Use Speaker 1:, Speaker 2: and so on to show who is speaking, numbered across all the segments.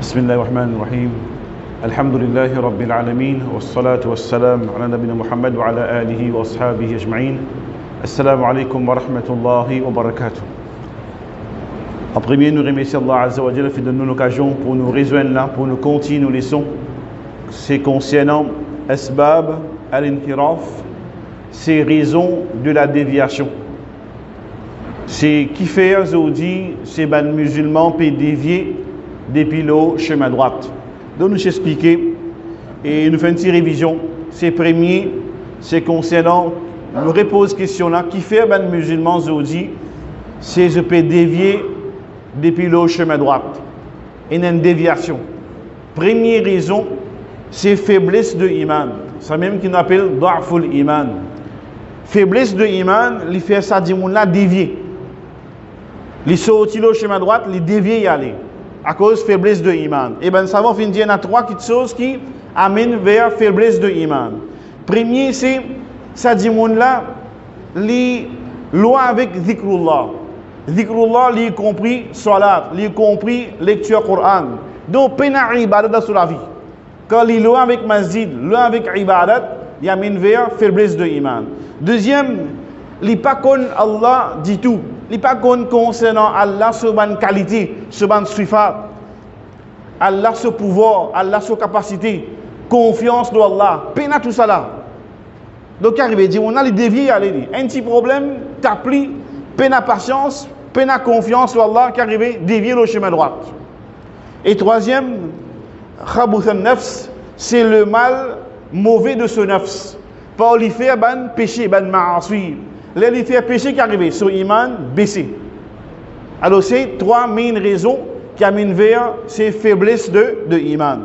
Speaker 1: بسم الله الرحمن الرحيم الحمد لله رب العالمين والصلاة والسلام على نبينا محمد وعلى آله وأصحابه أجمعين السلام عليكم ورحمة الله وبركاته. En premier, nous remercions Allah Azza wa Jalla de nous l'occasion pour nous rejoindre là, pour nous continuer nos leçons. C'est concernant Asbab al-Inhiraf, ces raisons de la déviation. C'est qui fait aujourd'hui, ces musulmans peuvent dévier depuis le chemin droite. Donc nous expliquer et nous faisons une petite révision. C'est premier, c'est concernant, nous repose question là, qui fait les musulmans aujourd'hui, c'est je peux dévier depuis le chemin droite. Il y a une déviation. Première raison, c'est faiblesse de iman. C'est même qu'on appelle da'ful iman. Faiblesse de iman, il fait ça du monde là dévier. Il sortit le chemin droite, il dévier y aller. À cause de faiblesse de iman. Et bien, ça va finir, il y a trois choses qui amènent vers faiblesse de iman. Premier, c'est, ça dit, monde là, les lois avec zikrullah. Zikrullah, il compris salat, il compris lecture Coran. Donc, pena ibadat sur la vie. Quand il loin avec masjid, loin avec ibadat, il amène vers faiblesse de iman. Deuxième, il pas connaît Allah du tout. Il pas concernant Allah sur une qualité, sur une sifat. Allah sur pouvoir, Allah sur capacité, confiance dans Allah. Pena tout ça là. Donc arrive dit on a les dévier aller. Un petit problème, t'appliques, pena patience, pena confiance dans Allah qui arrive dévier le chemin droit. Et troisième, khabuth an-nafs, c'est le mal mauvais de ce nafs. Pas lui faire ban péché, ban ma'asi. Les faire péché qui arrive sur iman baissé. Alors c'est trois main raisons qui amènent vers ces faiblesses de iman.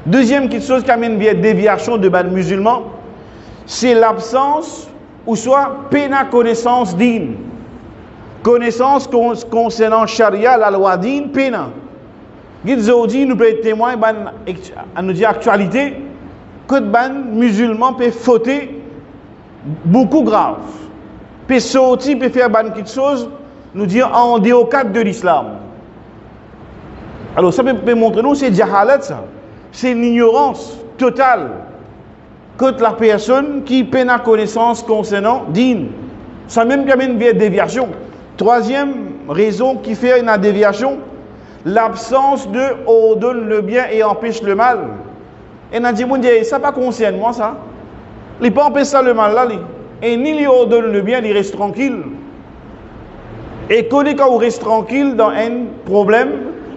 Speaker 1: Deuxième chose qui amène vers déviation de ban musulman, c'est l'absence ou soit pena connaissance din. Connaissance concernant charia, la loi din, pena. Aujourd'hui, nous pouvons être témoins à nous dire actualité que ban musulman peut fauter beaucoup grave. Peut sortir, peut faire quelque chose, nous dire en dehors cadre de l'islam. Alors ça peut montrer nous, c'est jahalat ça. C'est l'ignorance totale que la personne qui peine à connaissance concernant din. Ça même qui amène une déviation. Troisième raison qui fait une déviation, l'absence de ordonne le bien et empêche le mal. Et on a dit, ça ne concerne moi ça. Il ne peut pas empêcher ça le mal là. Et ni lui ordonne le bien, il reste tranquille. Et quand on reste tranquille dans un problème,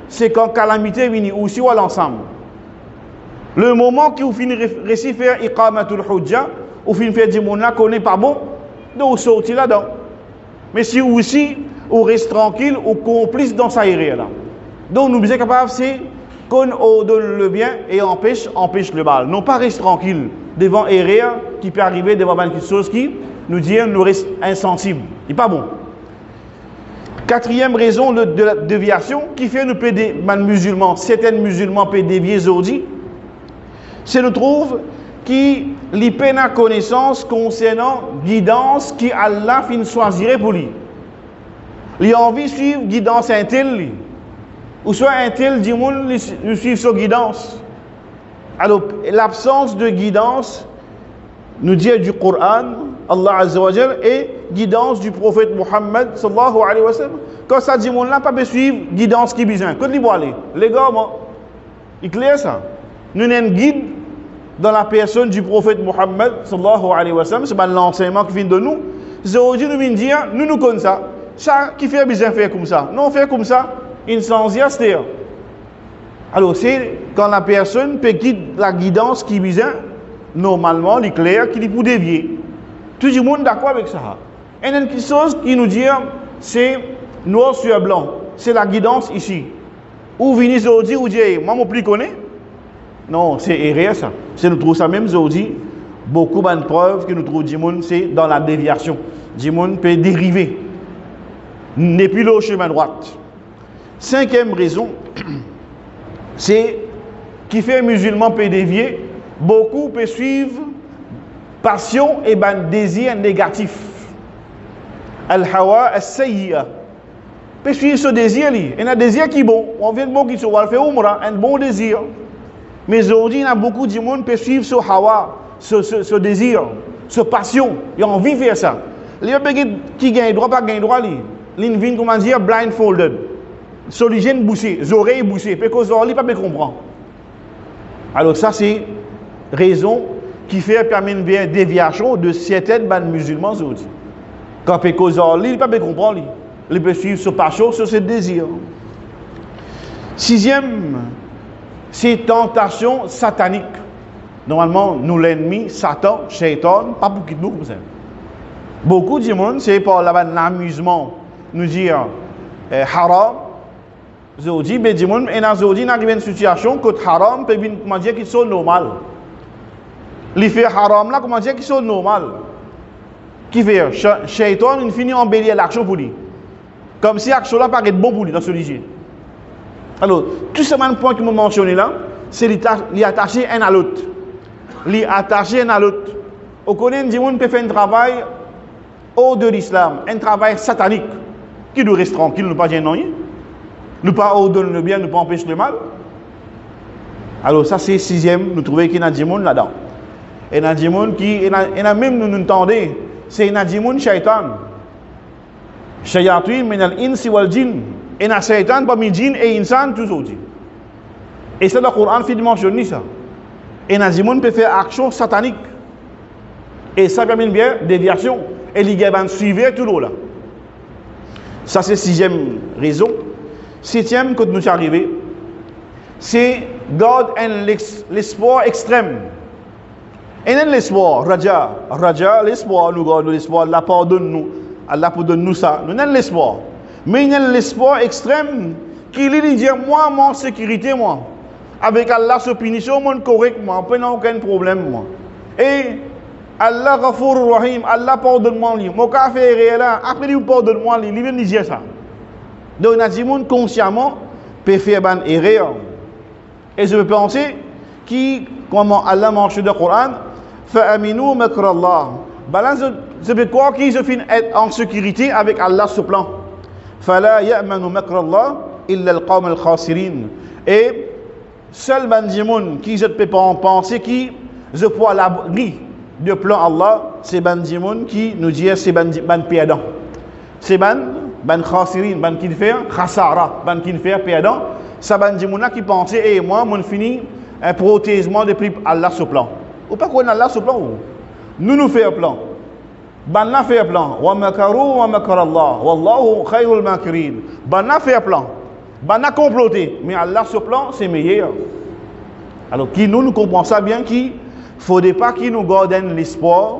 Speaker 1: c'est quand calamité vient aussi ou à l'ensemble. Le moment où vous finissez de faire iqamatul hujja, vous finissez de faire du monde là qu'on n'est pas bon, donc vous sortez là-dedans. Mais si aussi, vous restez tranquille, vous complice dans sa erreur là. Donc nous sommes capables, c'est qu'on ordonne le bien et empêche le mal. Non pas rester tranquille devant erreur qui peut arriver devant quelque chose qui nous dit nous reste insensible. Il n'est pas bon. Quatrième raison de la déviation qui fait nous péder musulmans, certains musulmans peuvent dévier aujourd'hui, c'est nous trouve qui li peine à connaissance concernant guidance qui Allah fin choisirait pour lui. Il a envie de suivre guidance un tel ou soit un tel dit moun lui suivre sa guidance. Alors l'absence de guidance nous dit du Coran, Allah Azza wa Jal, et guidance du prophète Muhammad sallallahu alayhi wa sallam. Quand ça dit moun là pas de suivre guidance qui besoin. Quand il doit aller, les gars, il clair ça. Nous avons un guide dans la personne du prophète Muhammad sallallahu alayhi wa sallam, c'est l'enseignement qui vient de nous. Aujourd'hui nous venons dire, nous connaissons ça. Ça qui fait besoin faire comme ça. Non, faire comme ça, il s'en c'est. Alors c'est quand la personne peut quitter la guidance qui besoin, normalement, il est clair qu'il est pour dévier. Tout le monde est d'accord avec ça. Et il y a une chose qui nous dit, c'est noir sur blanc. C'est la guidance ici. Ou venez aujourd'hui, ou dire, moi, je ne connais pas. Non, c'est erreur ça. C'est nous trouvons ça même aujourd'hui. Beaucoup de preuves que nous trouvons du monde, c'est dans la déviation. Du monde peut dériver. N'est plus le chemin droit. Cinquième raison, c'est qui fait musulman peut dévier. Beaucoup peuvent suivre passion et désir négatif. Al-hawa as-sayyi'a. peut suivre ce désir. Il y a un désir qui est bon. On vient de bon qui soit, on fait umrah, un bon désir. Mais aujourd'hui, il y a beaucoup de monde qui peut suivre ce hawa, ce désir, ce passion. Ils ont envie de faire ça. Les gens qui gagnent droit, pas gagnent droit, ils viennent, comment dire, blindfolded. Solligène bouchée, les oreilles bouchées, parce qu'ils n'ont pas comprendre. Alors ça, c'est raison qui fait permettre une déviation de certaines bandes musulmans aujourd'hui. Quand ils n'ont pas comprendre, ils peuvent suivre ce passion, ce désir. Sixième, c'est tentation satanique. Normalement, nous l'ennemi, Satan, Shaitan, pas pour qui nous comme ça. Beaucoup de monde, c'est par l'amusement, nous dire haram. Aujourd'hui, mais du monde, et dans aujourd'hui, il y a une situation que haram peut bien comment dire qu'ils sont normal. Les faits haram là, comment dire qu'ils sont normal. Qui fait Shaitan, il finit en bélier l'action pour lui. Comme si l'action là paraît bon pour lui dans ce sujet. Alors, tout ce point que je mentionné là, c'est l'attacher un à l'autre. L'attacher un à l'autre. Au connaît du monde peut faire un travail hors de l'islam, un travail satanique, qui nous reste tranquille, nous pas gêner rien. Nous pas ordonner le bien, nous pas empêcher le mal. Alors ça c'est sixième, nous trouvons qu'il y a des gens là-dedans. Et il y a des gens qui, il y a même nous entendons, c'est il y a des gens shaitan. Shayatin min al-insi wal jinn. Et il y a shaitan parmi djinn et insan tous autres. Et ça le Coran fait mentionner ça. Et il y a des gens qui peuvent faire action satanique. Et ça permet bien déviation. Et les gars vont suivre tout là. Ça c'est sixième raison. Septième, quand nous sommes arrivés, c'est God and l'espoir extrême. Et non l'espoir, Raja, l'espoir, nous gardons l'espoir, Allah pardonne nous ça. Nous n'avons l'espoir. Mais il y a l'espoir extrême qui lui dit, moi, mon sécurité, moi. Avec Allah, se punition, moi, correctement, pas aucun problème, moi. Et Allah, Ghafour Rahim, Allah pardonne-moi, mon café est là, après il pardonne-moi, il vient dire ça. Donc, il y a des gens consciemment peut faire une erreur. Et je peux penser comment Allah mentionne dans le Coran, Fa'aminu makrallah. Je peux croire qu'ils se finissent être en sécurité avec Allah ce plan. Fala ya'manu makrallah illa al-qawm al-khasirin. Et seul les gens qui je peux penser qui je peux à l'abri du plan Allah, c'est les gens qui nous disent c'est les perdants. C'est ban khasirin, ban qui fait khasara, ban qui fait perdant, ça ban dimouna qui pensait et moi mon fini un protégement depuis Allah ce plan. Ou pas qu'on Allah ce plan nous fait un plan. Ban la fait un plan. Wa makaru wa makar Allah. Wallahu khayrul makirin. Ban la fait un plan. Ban a comploté, mais Allah ce plan c'est meilleur. Alors qui nous comprenons ça bien qui faudrait pas qui nous garde l'espoir,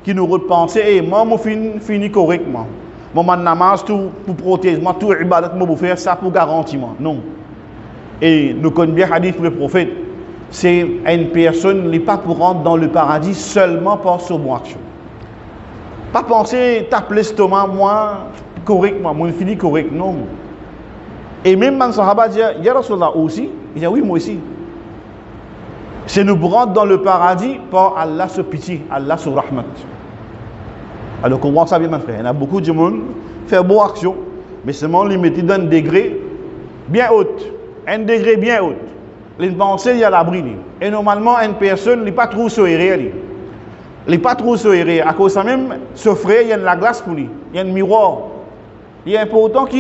Speaker 1: qui nous repense et moi mon fini correctement. Mon namaz tout pour protéger, tout ibadat pour faire ça pour garantir. Non. Et nous connaissons bien le hadith pour le prophète. C'est une personne qui n'est pas pour rentrer dans le paradis seulement par son bon action. Pas penser taper l'estomac, moi, correctement, moi, fini correct. Non. Et même quand Sahaba dit, Ya Rasulallah aussi, il dit oui, moi aussi. C'est nous rentrer dans le paradis par Allah ce pitié, Allah ce rahmat. Alors, comprends ça bien, mon frère. Il y a beaucoup de monde qui fait bonne action, mais seulement les mettre dans un degré bien haut. Un degré bien haut. Les pensées, il y a l'abri. Et normalement, une personne n'est pas trop soérée. Il n'est pas trop soérée. À cause de ça même, ce frère, il y a de la glace pour lui. Il y a un miroir. Il est important que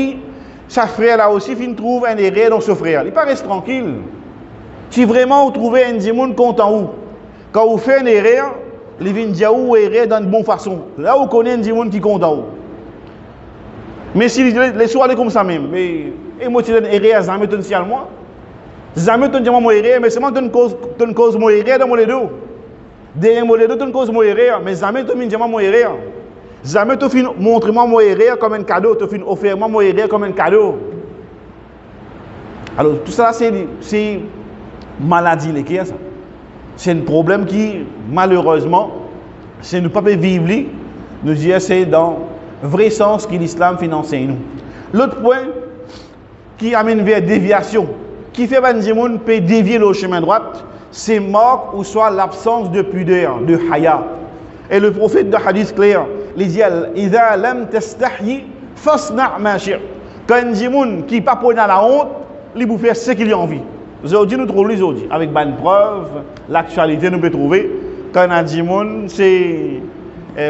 Speaker 1: sa frère là aussi trouve un erreur dans ce frère. Il n'est pas reste tranquille. Si vraiment vous trouvez un démon content où, quand vous faites une erreur, les vins dire où erreur dans une bonne façon. Là vous connaissez un démon qui est content où. Mais si les soirées comme ça même, mais et moi tu donnes erreur jamais potentiel moi. Jamais tu dis moi erreur, mais seulement tu une cause moi erreur dans mon dos. Derrière mon dos tu une cause moi erreur, mais jamais tu me dis moi erreur. Jamais tu fin montre moi mon erreur comme un cadeau, tu fin offrir moi mon erreur comme un cadeau. Alors tout ça c'est maladie les ça. C'est un problème qui malheureusement c'est ne pas vivre nous dire c'est dans vrai sens que l'islam finance nous. L'autre point qui amène vers déviation, qui fait que les gens peut dévier le chemin droit, c'est manque ou soit l'absence de pudeur, de haya. Et le prophète de hadith clair, il dit Idha lam tastahyi fasna' ma shi'ta. Quand un djimoun qui pas pour la honte, il peut faire ce qu'il a envie. Aujourd'hui, nous trouvons aujourd'hui, avec bonne preuve, l'actualité nous peut trouver, quand un djimoun, c'est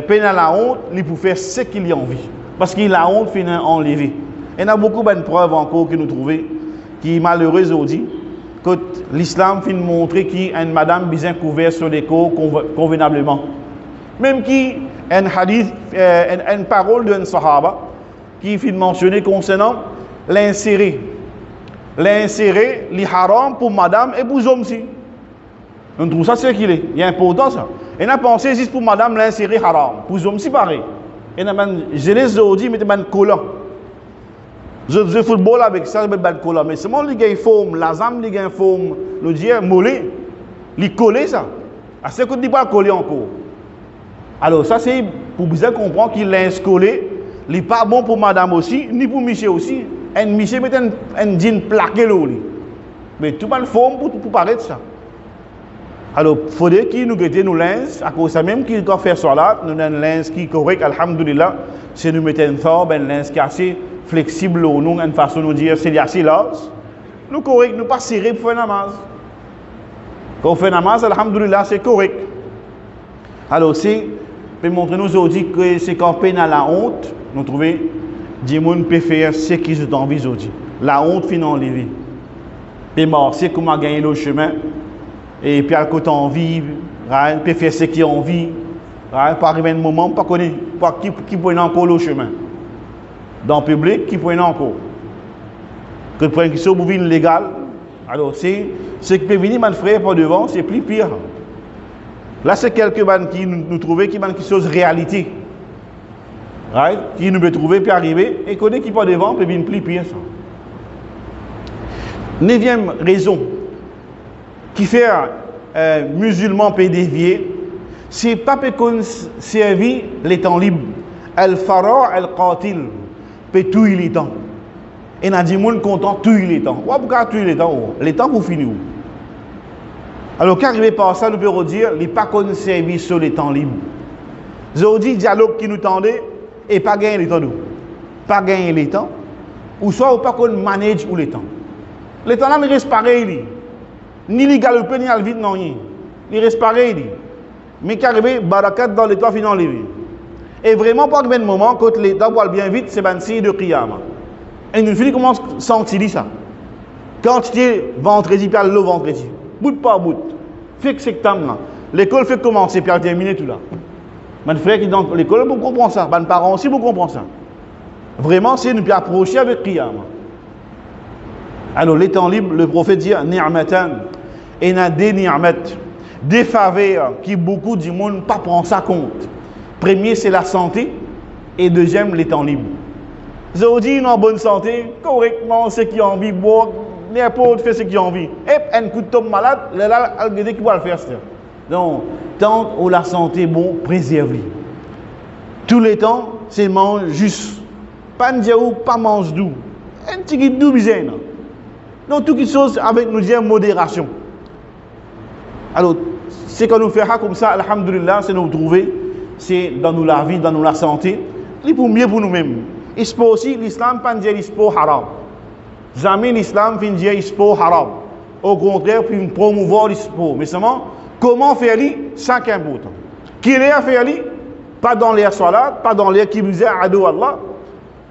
Speaker 1: peine à la honte, il peut faire ce qu'il a envie. Parce qu'il a honte finit enlevé. Il y a beaucoup de preuves encore que nous trouvons, qui est malheureuse aujourd'hui, que l'islam finit montrer qu'il y a une madame bien couverte sur les corps convenablement. Même qui un hadith, une parole d'un sahaba, qui finit mentionner concernant l'insérer. L'insérer, les haram pour madame et pour hommes aussi. On trouve ça c'est qu'il est. Il y a important ça. Et on a pensé juste pour madame l'insérer haram. Pour hommes aussi pareil. Et on a je les aujourd'hui, mais un collant. Je joue football avec ça, je mets un collant. Mais seulement les gars forme, la zame les gars forme, le dire mollet, les coller ça. À ce que tu pas coller encore. Alors ça c'est pour bien comprendre qu'il l'inse collé, il n'est pas bon pour madame aussi, ni pour Michel aussi. Un Michel met un jean plaqué là. Mais tout le monde forme pour paraître ça. Alors, il faudrait qu'il nous guette nos linges, à cause de ça même qu'il doit faire ça là, nous avons un linge qui est correct, alhamdoulilah, c'est nous mettre un forme, un linge qui est assez flexible, nous, une façon de dire, c'est assez large. Nous correct, nous pas serré pour faire namaz. Quand on fait namaz, alhamdoulilah, c'est correct. Alors, c'est, pour montrer nous aujourd'hui que c'est quand peine à la honte, nous trouvons, Dimoun peut faire ce qu'ils ont envie aujourd'hui. La honte finit enlevée. Puis mort, c'est comment gagner le chemin. Et puis à côté envie, peut faire ce qu'il a envie. Pas arriver un moment, pas connaître qui prenne encore le chemin. Dans le public, qui prenne encore. Que prenne qui soit bouvine légal. Alors c'est ce qui peut venir, mon frère, par devant, c'est plus pire. Là, c'est quelques bandes qui nous trouvent qui sont réalité. Right? Qui nous peut trouver, puis arriver, et connaît qui pas devant, puis bien plus pire ça. 9e raison qui fait musulman peut dévier, c'est pas qu'on servir les temps libres. Al-Fara al-Qatil peut tuer les temps. Et on a dit moun content tuer les temps. Pourquoi tuer les temps? Les temps pour finir. Alors qu'arriver par ça, nous pouvons dire, les pas qu'on servir sur les temps libres. Aujourd'hui, dialogue qui nous tendait, et pas gagner les temps. Pas gagner les temps. Ou soit ou pas qu'on manage ou les temps. Les temps là ne restent pareil. Ni les galoper ni le vide, non. Ils restent pareil. Mais qu'arriver, barakat dans les temps finant levé. Et vraiment, pas de moment, quand les temps vont bien vite, c'est un signe de qiyama. Et nous finissons comment sentir ça. Quand tu es vendredi, puis le vendredi. Bout par bout. Fait que c'est que là. L'école fait commencer, puis elle termine tout là. Mon frère qui est dans l'école, vous comprenez ça. Mes parents aussi, vous comprenez ça. Vraiment, c'est nous approcher avec Qiyama. Alors, les temps libres, le prophète dit Ni'matan. Et il y a des ni'mat, des faveurs qui beaucoup du monde pas prend ça compte. Premier, c'est la santé. Et deuxième, les temps libres. Aujourd'hui, ils sont en bonne santé, correctement, ceux qui ont envie, boire, n'importe fait ce qu'ils ont envie. Et un coup de tombe malade, là, il qui va le faire. Donc, tant où la santé bon, préserve-les. Tous les temps, c'est mange juste. Pas de ou pas mange doux. Un petit guide doux bizarre. Donc, toutes les choses avec nous dire modération. Alors, c'est quand nous faisons comme ça, alhamdulillah, c'est nous trouver, c'est dans nous la vie, dans nous la santé, c'est pour mieux pour nous-mêmes. Il se peut aussi, l'islam pas dire sport haram. Jamais l'islam ne dire sport haram. Au contraire, puis promouvoir le sport. Mais seulement, comment faire-le? Chacun important. Qui est à faire-le? Pas dans l'air salat, pas dans l'air qui vous est ado Allah.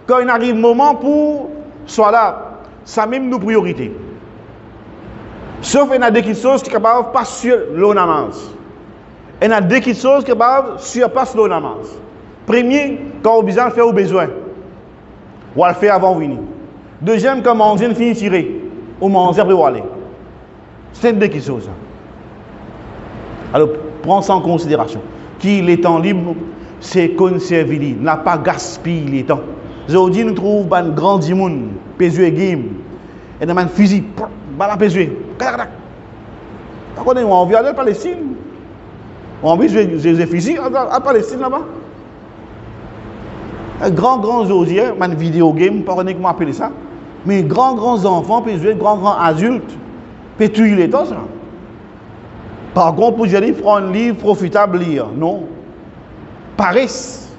Speaker 1: Quand il arrive le moment pour salat, ça même nos priorités. Sauf il y a des choses qui sont capables de passer sur le namaz. Il y a des choses qui sont capables de surpasser le namaz. Premier, quand on a besoin de faire au besoin. Ou à le faire avant de venir. Deuxième, quand manger ne finit tirer. Ou manger après aller. C'est deux choses. Alors, prends ça en considération. Qui les temps libres, c'est conserver, n'a pas gaspillé les temps. Aujourd'hui, nous trouvons un grand dimoun, pésué game, et un fusil, balle à pésué. Par contre, on vient de Palestine. On vient de fusil à Palestine là-bas. Un grand aujourd'hui, un vidéo game, pas comment appeler ça, mais grands enfants, pésué, grands adultes, peut tuer les temps. Par contre, pour dire, prendre un livre profitable lire. Non. Paresse.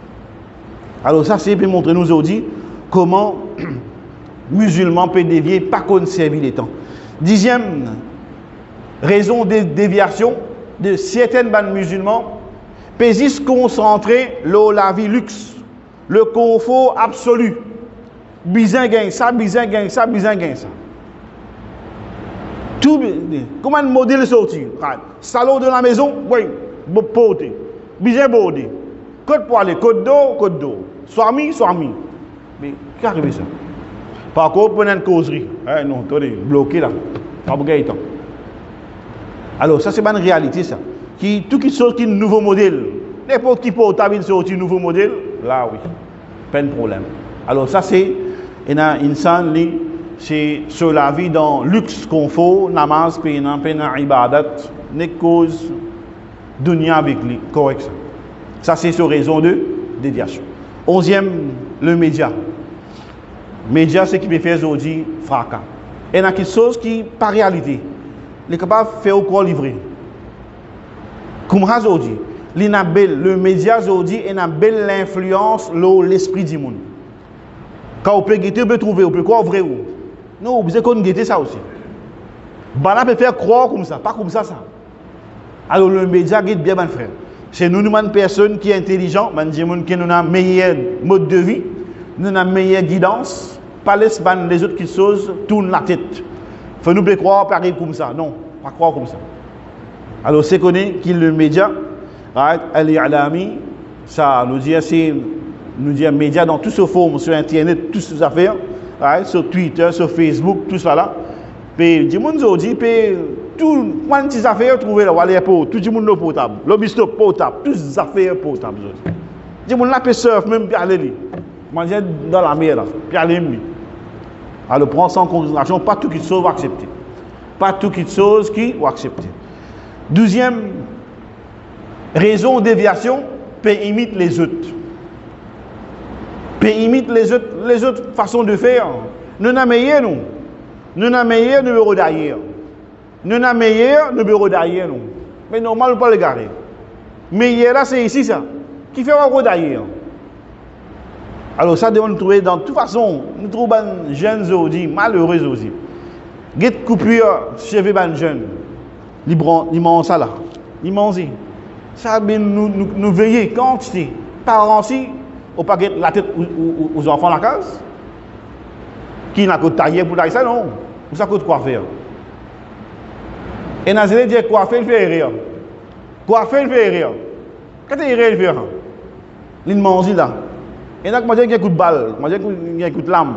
Speaker 1: Alors ça, c'est pour montrer nous aujourd'hui comment musulman peut dévier, pas qu'on servir les temps. 10e raison de déviation de certains musulmans, peut se concentrer sur la vie luxe, le confort absolu. Bizin gagne ça, bizin gagne ça, bizin gagne ça. Tout, comment un modèle sortir? Salon de la maison, oui, beauté. Bizin beauté. Côte pour aller, côte d'eau. Swami. Mais qu'est-ce qui arrive ça? Par contre, prenez une causerie. Non, attendez, bloqué là. Pas pour gagner temps. Alors, ça, c'est pas une réalité, ça. Tout qui sort qui est un nouveau modèle. N'importe qui portable sortir un nouveau modèle, là, oui. Pas de problème. Alors, ça, c'est une c'est sur la vie dans luxe, confort, namaz, pena, ibadat, ne cause dunya avec lui. Correct, ça. Ça, c'est sur raison de déviation. 11e, le média. Média, c'est qui peut faire aujourd'hui fracas. Et il y a quelque chose qui, par réalité, il est capable de faire au corps livré. Comme aujourd'hui, le média aujourd'hui a une belle influence sur l'esprit du monde. Quand on peut guetter, on peut trouver, on peut croire vrai ou. Non, vous avez guetter ça aussi. Bana peut faire croire comme ça, pas comme ça. Alors le média guette bien, mon frère. C'est nous, une personne qui est intelligente, qui a un meilleur mode de vie, nous avons une meilleure guidance, pas les autres qui choses tournent la tête. Il faut nous croire pareil comme ça. Non, pas croire comme ça. Alors c'est connu qu'il le média, al-i'lami, ça nous dit c'est nous dit média dans toutes ces formes, sur internet, toutes ces affaires, sur Twitter, sur Facebook, tout ça là. Puis du monde aujourd'hui, puis tout les affaires trouvées là, tout le monde portable, l'obispo portable, toutes les affaires portables. Du monde là peut surf même puis aller manger dans la mer là, puis aller lui. Alors prendre ça en considération, pas tout qui chose va accepter. Pas tout qui chose qui va accepter. 12e raison de déviation, peut imiter les autres. Peut imiter les autres façons de faire. Nous n'avons meilleur nous. Nous n'avons meilleur numéro d'ailleurs. Nous n'avons meilleur numéro d'ailleurs nous. Mais normal, pas le garer. Meilleur là, c'est ici ça. Qui fait un d'ailleurs. Alors ça, nous trouver dans toute façon, nous trouvons des jeunes aujourd'hui, malheureux aussi. Get coupure, cheveux ban jeunes. Ils mangent ça là. Ils mangent. Ça, nous veillons quantité. Parents si, au paquet la tête aux enfants la case. Qui n'a qu'à tailler pour tailler ça, non. Ou ça coûte quoi faire. Et dans les dit quoi faire, il fait rire. Quoi faire, il fait rire. Quand il fait rire, il mange là. Et donc, moi, j'ai un coup de balle, moi, j'ai un coup de lame.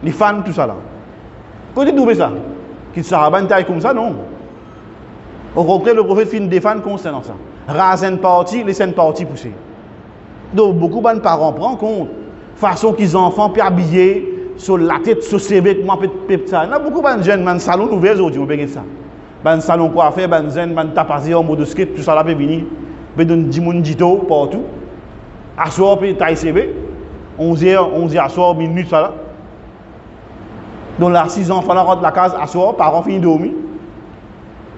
Speaker 1: Les fans, tout ça là. Quand tu trouves ça, qu'il s'arrête une taille comme ça, non. Au contraire, le prophète finit défendre concernant ça. Raser une partie, laisser une partie pousser. Donc, beaucoup de parents prennent compte. Façon qu'ils enfants puis habillés sur la tête, sur ses vêtements, ça. Il y a beaucoup de jeunes, dans salon ouvert aujourd'hui, on peut dire ça. Dans salon coiffé, dans jeunes, dans tapasé en mode skate, tout ça là peut venir. Peut donner 10 moun dito partout. Assoir puis taille CV. 11h assoir, minutes ça là. Donc là, 6 enfants là rentrent la case, assoir, parents finissent de dormir.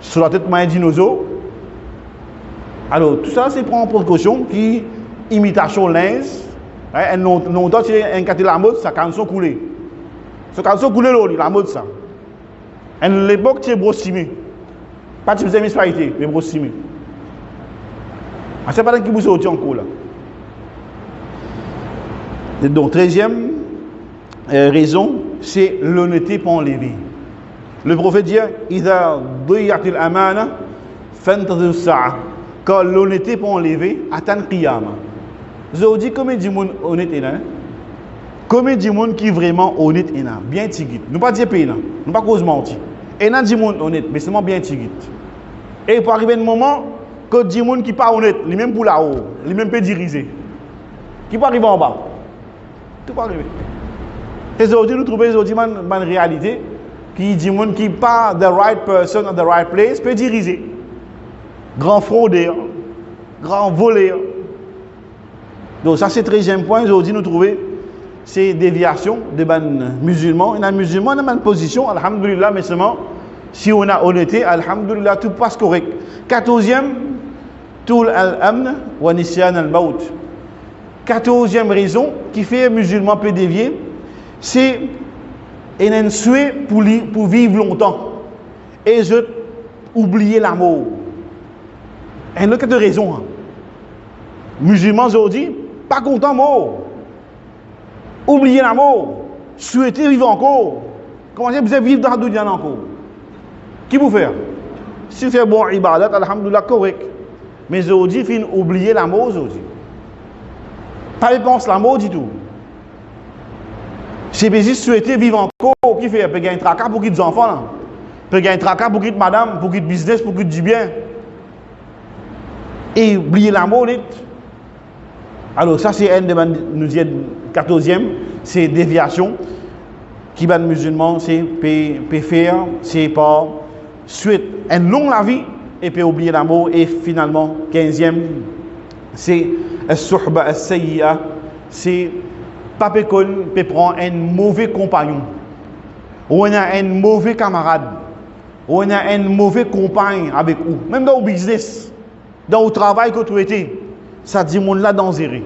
Speaker 1: Sur la tête, un dinosaure. Alors, tout ça, c'est prendre précaution qui imitation linge. Longtemps, c'est un cas de la mode, ça canson coulé. Ce canson coulé, la mode, ça. À l'époque, c'est brossimé. Pas de municipalité, mais brossimé. C'est pas qui vous sortit encore là. Donc, 13e raison, c'est l'honnêteté pour enlever. Le prophète dit Idha diyatil amana fantadhir sa'a. Quand l'honnêteté pour enlever, attend qiyama. Je dis combien de monde honnête est là? Combien de monde qui est vraiment honnête est là? Bien tigit. Nous pas dire pays là. Nous pas cause mentir. Et nan di monde honnête, mais seulement bien tigit. Et il peut arriver un moment que di monde qui pas honnête, lui même pour là-haut, lui même peut diriger. Qui peut arriver en bas. Tout peut arriver. Et aujourd'hui nous trouvons aujourd'hui une réalité qui dit monde qui pas the right person at the right place peut diriger. Grand fraudeur, grand voleur. Donc ça c'est le 13e point aujourd'hui nous trouvons ces déviations de musulmans. Et les musulmans ont une position, alhamdulillah, mais seulement si on a honnêteté, alhamdulillah, tout passe correct. 14e, tout al-amn wa nisyan al-maut. 14e raison qui fait musulman peut dévier, c'est Et un souhait pour vivre longtemps. Et je oublier l'amour. Et il y a quelques raisons. Musulmans aujourd'hui, pas content mort. Oublier l'amour. Souhaiter vivre encore. Comment vous vivre dans la dunya encore? Qui vous fait? Si vous faites bon ibadat, alhamdoulilah, correct. Mais aujourd'hui, il faut oublier l'amour aujourd'hui. Pas de pense l'amour du tout. C'est juste souhaiter vivre encore. Qui fait? Il peut gagner un tracas pour qu'il y ait des enfants. Là. Il peut gagner un tracas pour qu'il y ait madame, pour qu'il y ait business, pour qu'il y ait du bien. Et oublier l'amour. Alors, ça, c'est un de nous dire 14e, c'est déviation. Qui va musulman, c'est faire, c'est pas suite un long la vie et puis oublier l'amour. Et finalement, 15e, c'est as-suhba as-sayyi'a, c'est pas peut prendre un mauvais compagnon, ou on a un mauvais camarade, ou on a un mauvais compagne avec vous, même dans le business, dans le travail que tu étais, ça dit mon là dangereux.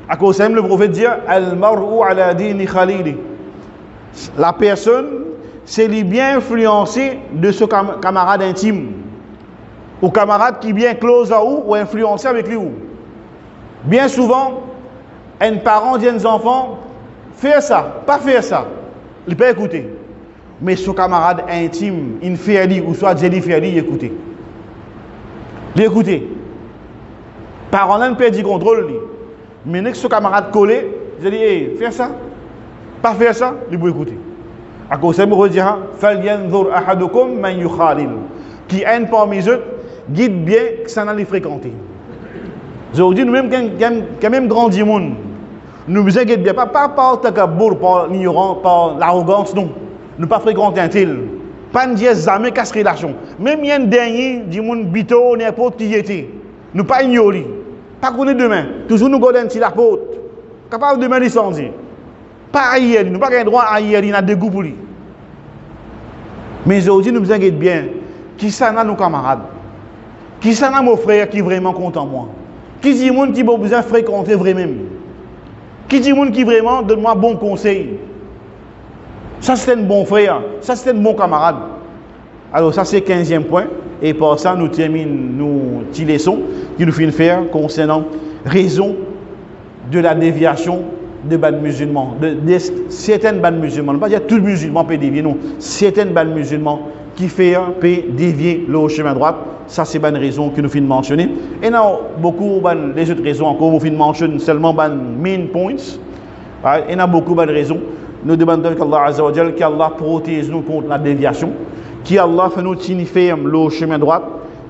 Speaker 1: À cause de le prophète dit al-mar'u ala dini khalili. La personne, c'est lui bien influencé de ce camarade intime, ou camarade qui est bien close à vous, ou influencé avec lui. Bien souvent, un parent dit à un enfant, fais ça, pas faire ça. Il peut écouter. Mais son camarade intime, il fait lui, ou soit il fait lui, écouter. L'écouter. Parent là ne peut du contrôle. Lui. Mais dès que son camarade collé, je dis, hey, fais ça. Pas faire ça, il peut écouter. À cause de ça, je dis, falyanzur ahadukum man yukhalil. Qui aime parmi eux, guide bien que ça n'allait fréquenter. Aujourd'hui, nous-mêmes, quand même grandi monde, nous nous inquiétons bien, pas par takabour, par l'ignorance, par l'arrogance, non. Nous pas fréquenter un tel. Pas ne dire jamais casse relation. Même il y a un dernier, du monde bito, n'importe qui était. Nous pas ignorer. Pas connaître demain. Toujours nous gardons un petit apôtre. Capable de demain descendre. Pas ailleurs, nous pas le droit à ailleurs, il a des goûts pour lui. Mais aujourd'hui, nous nous inquiétons bien. Qui ça n'a nos camarades? Qui ça n'a nos frères qui vraiment comptent en moi? Qui dit monde qui a besoin de fréquenter vraiment? Qui dit monde qui vraiment donne-moi bon conseil? Ça c'est un bon frère, ça c'est un bon camarade. Alors ça c'est le 15e point. Et par ça nous terminons nos petites leçons qui nous finissent faire concernant raison de la déviation de bandes musulmans. De certaines bandes musulmans. Pas dire tout musulman peut dévier, non. Certaines bandes musulmans qui peut dévier le chemin droit. Ça, c'est une raison que nous finissons de mentionner. Et il y a beaucoup les autres raisons encore, nous finissons de mentionner seulement les main points. Il y a beaucoup de raisons. Nous demandons qu'Allah Azza wa Jal, qu'Allah protège nous contre la déviation, qu'Allah fait nous signifier le chemin droit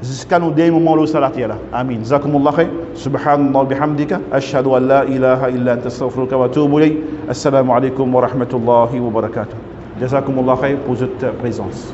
Speaker 1: jusqu'à nous derniers moments de salat. Amin. Jazakumullah khair. Subhanallah bihamdika. Ashhadu an la ilaha illa anta astaghfiruka wa atubu ilayk. Assalamu alaikum wa rahmatullahi wa barakatuh. Jazakumullah khair pour votre présence.